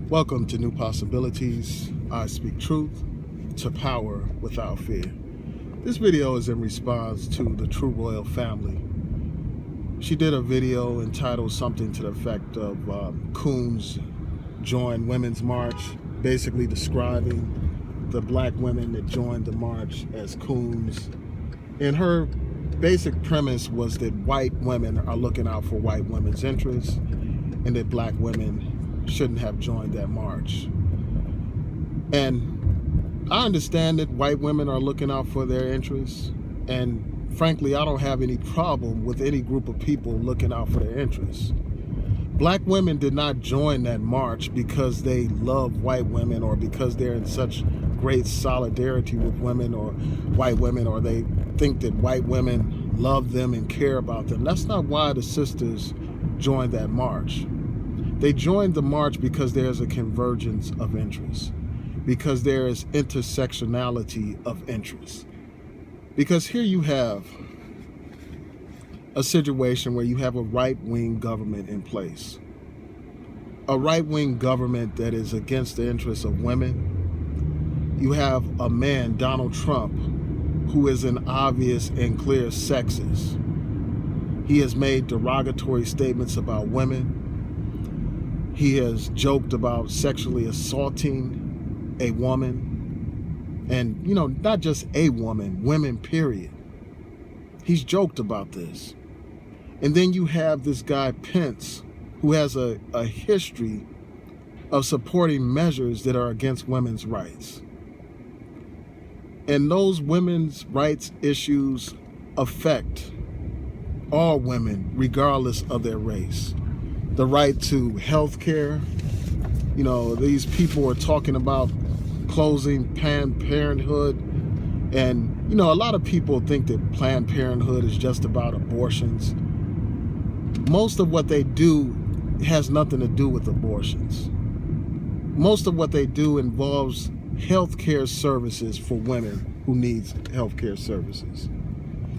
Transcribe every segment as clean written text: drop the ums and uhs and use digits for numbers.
Welcome to New Possibilities. I speak truth to power without fear. This video is in response to the True Royal family. She did a video entitled something to the effect of Coons joined Women's March, basically describing the black women that joined the march as coons. And her basic premise was that white women are looking out for white women's interests and that black women shouldn't have joined that march. And I understand that white women are looking out for their interests, and frankly, I don't have any problem with any group of people looking out for their interests. Black women did not join that march because they love white women or because they're in such great solidarity with women or white women, or they think that white women love them and care about them. That's not why the sisters joined that march. They joined the march because there's a convergence of interests, because there is intersectionality of interests. Because here you have a situation where you have a right-wing government in place, a right-wing government that is against the interests of women. You have a man, Donald Trump, who is an obvious and clear sexist. He has made derogatory statements about women. He has joked about sexually assaulting a woman, and not just a woman, women period. He's joked about this. And then you have this guy Pence, who has a history of supporting measures that are against women's rights. And those women's rights issues affect all women regardless of their race. The right to health care. These people are talking about closing Planned Parenthood. And, a lot of people think that Planned Parenthood is just about abortions. Most of what they do has nothing to do with abortions. Most of what they do involves health care services for women who need health care services.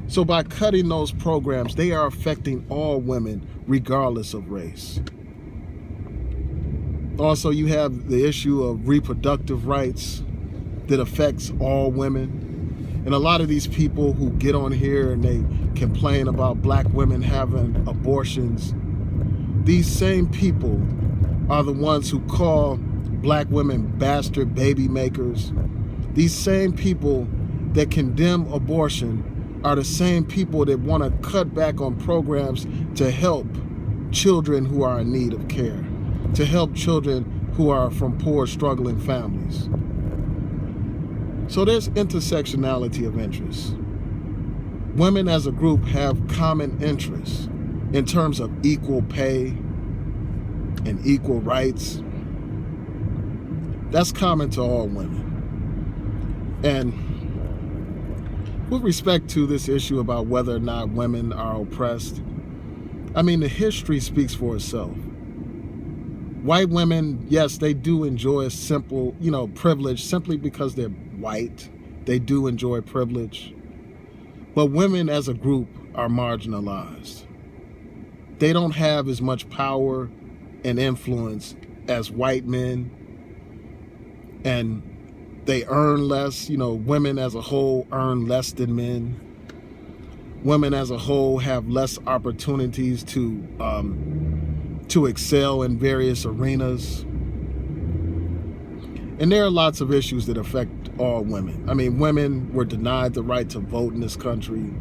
So by cutting those programs, they are affecting all women regardless of race. Also, you have the issue of reproductive rights that affects all women. And a lot of these people who get on here and they complain about black women having abortions, these same people are the ones who call black women bastard baby makers. These same people that condemn abortion are the same people that want to cut back on programs to help children who are in need of care, to help children who are from poor, struggling families. So there's intersectionality of interests. Women as a group have common interests in terms of equal pay and equal rights. That's common to all women. And with respect to this issue about whether or not women are oppressed, the history speaks for itself. White women, yes, they do enjoy a simple, privilege simply because they're white. They do enjoy privilege. But women as a group are marginalized. They don't have as much power and influence as white men, and they earn less. Women as a whole earn less than men. Women as a whole have less opportunities to excel in various arenas. And there are lots of issues that affect all women. Women were denied the right to vote in this country.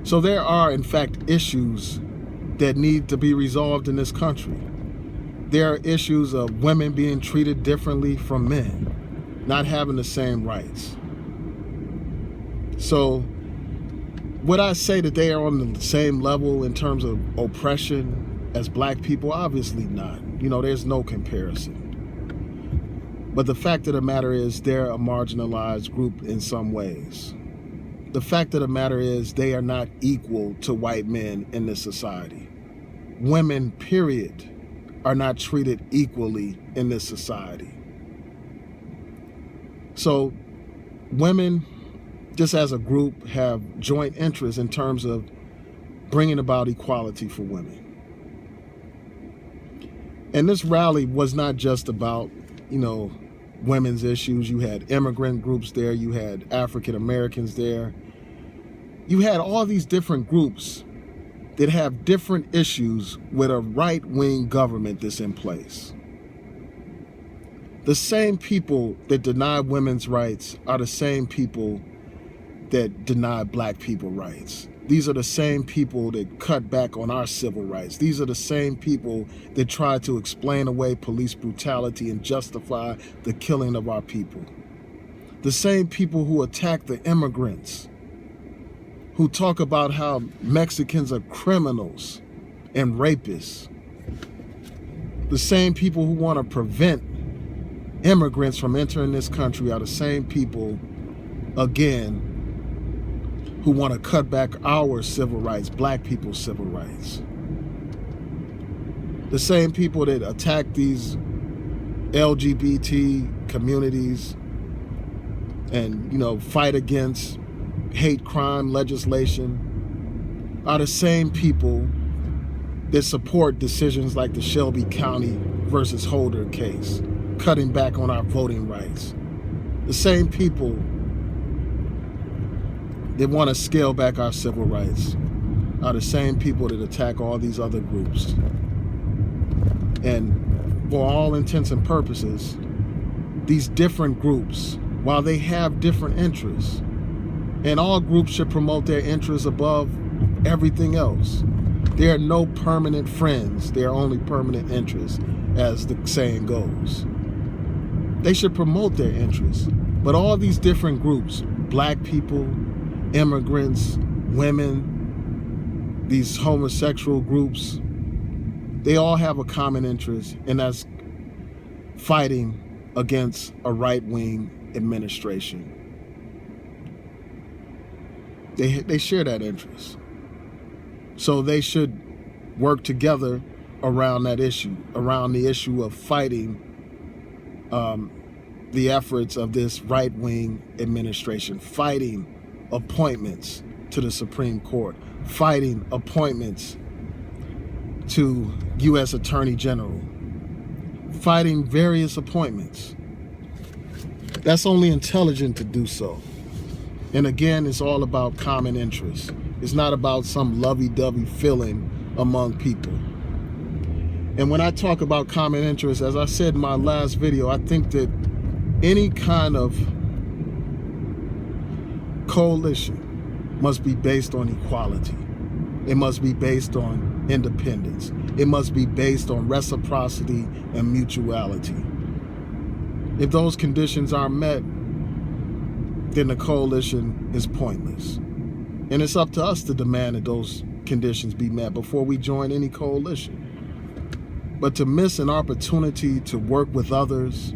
So there are, in fact, issues that need to be resolved in this country. There are issues of women being treated differently from men, not having the same rights. So would I say that they are on the same level in terms of oppression as black people? Obviously not. There's no comparison. But the fact of the matter is they're a marginalized group in some ways. The fact of the matter is they are not equal to white men in this society. Women, period, are not treated equally in this society. So women, just as a group, have joint interests in terms of bringing about equality for women. And this rally was not just about, women's issues. You had immigrant groups there. You had African Americans there. You had all these different groups that have different issues with a right-wing government that's in place. The same people that deny women's rights are the same people that deny black people rights. These are the same people that cut back on our civil rights. These are the same people that try to explain away police brutality and justify the killing of our people. The same people who attack the immigrants, who talk about how Mexicans are criminals and rapists. The same people who want to prevent immigrants from entering this country are the same people, again, who want to cut back our civil rights, black people's civil rights. The same people that attack these LGBT communities and, fight against hate crime legislation are the same people that support decisions like the Shelby County versus Holder case, cutting back on our voting rights. The same people that want to scale back our civil rights are the same people that attack all these other groups. And for all intents and purposes, these different groups, while they have different interests, and all groups should promote their interests above everything else. There are no permanent friends, there are only permanent interests, as the saying goes. They should promote their interests, but all these different groups, black people, immigrants, women, these homosexual groups, they all have a common interest, and that's fighting against a right-wing administration. They share that interest. So they should work together around that issue, around the issue of fighting the efforts of this right-wing administration, fighting appointments to the Supreme Court, fighting appointments to U.S. Attorney General, fighting various appointments. That's only intelligent to do so. And again, it's all about common interests. It's not about some lovey-dovey feeling among people. And when I talk about common interests, as I said in my last video, I think that any kind of coalition must be based on equality. It must be based on independence. It must be based on reciprocity and mutuality. If those conditions aren't met, then the coalition is pointless. And it's up to us to demand that those conditions be met before we join any coalition. But to miss an opportunity to work with others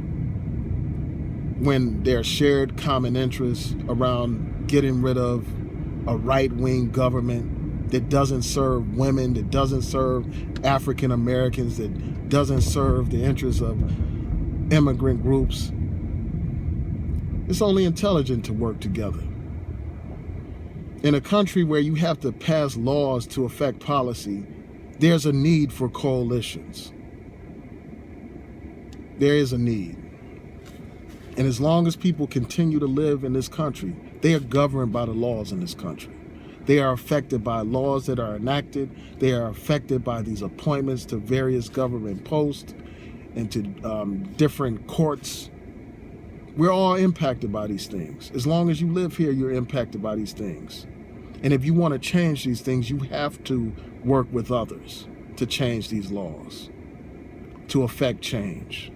when there are shared common interests around getting rid of a right-wing government that doesn't serve women, that doesn't serve African Americans, that doesn't serve the interests of immigrant groups, it's only intelligent to work together. In a country where you have to pass laws to affect policy, there's a need for coalitions. There is a need. And as long as people continue to live in this country, they are governed by the laws in this country. They are affected by laws that are enacted. They are affected by these appointments to various government posts and to different courts. We're all impacted by these things. As long as you live here, you're impacted by these things. And if you want to change these things, you have to work with others to change these laws, to affect change.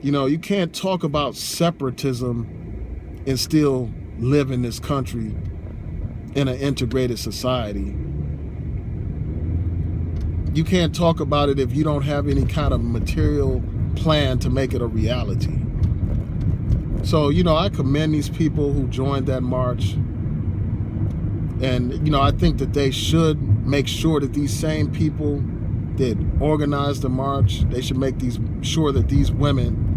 You can't talk about separatism and still live in this country in an integrated society. You can't talk about it if you don't have any kind of material plan to make it a reality. So, I commend these people who joined that march. And, I think that they should make sure that these same people that organized the march, they should make sure that these women,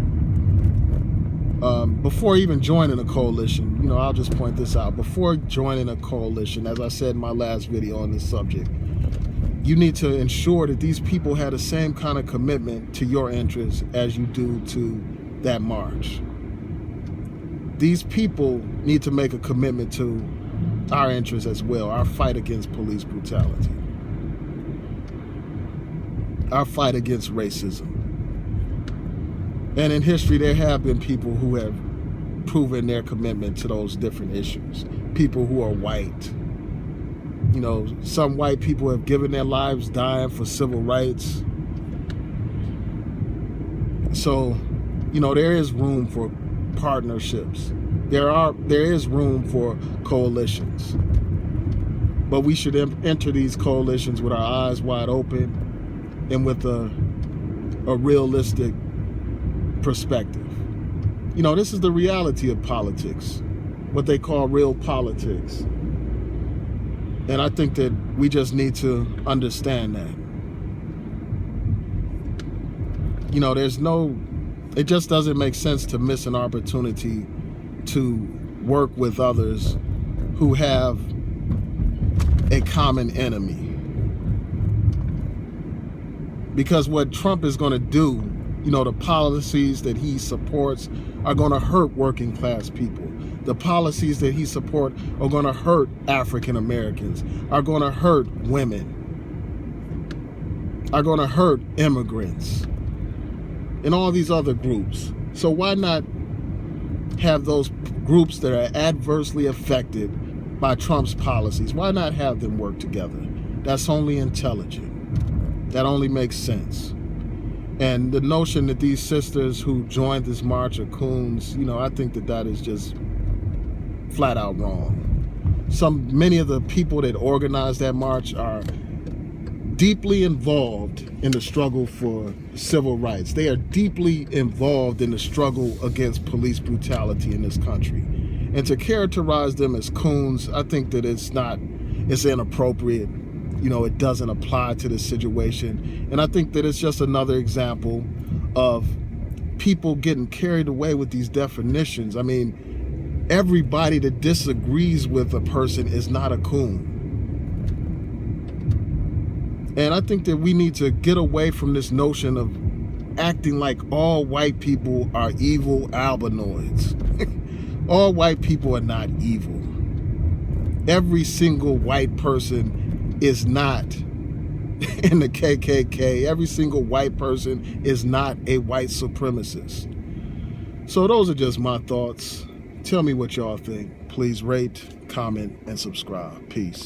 before even joining a coalition, I'll just point this out, before joining a coalition, as I said in my last video on this subject, you need to ensure that these people have the same kind of commitment to your interests as you do to that march. These people need to make a commitment to our interests as well, our fight against police brutality, our fight against racism. And in history, there have been people who have proven their commitment to those different issues. People who are white. You know, some white people have given their lives dying for civil rights. So, you know, there is room for partnerships. There is room for coalitions. But we should enter these coalitions with our eyes wide open and with a realistic perspective. You know, this is the reality of politics, what they call real politics. And I think that we just need to understand that. You know, it just doesn't make sense to miss an opportunity to work with others who have a common enemy. Because what Trump is going to do, you know, the policies that he supports are going to hurt working class people. The policies that he supports are going to hurt African Americans, are going to hurt women, are going to hurt immigrants, and all these other groups. So why not have those groups that are adversely affected by Trump's policies? Why not have them work together? That's only intelligent. That only makes sense. And the notion that these sisters who joined this march are coons, you know, I think that is just flat out wrong. Many of the people that organized that march are deeply involved in the struggle for civil rights. They are deeply involved in the struggle against police brutality in this country. And to characterize them as coons, I think that it's inappropriate. You know, it doesn't apply to this situation. And I think that it's just another example of people getting carried away with these definitions. I mean, everybody that disagrees with a person is not a coon. And I think that we need to get away from this notion of acting like all white people are evil albinoids. All white people are not evil. Every single white person is not in the KKK. Every single white person is not a white supremacist. So those are just my thoughts. Tell me what y'all think. Please rate, comment, and subscribe. Peace.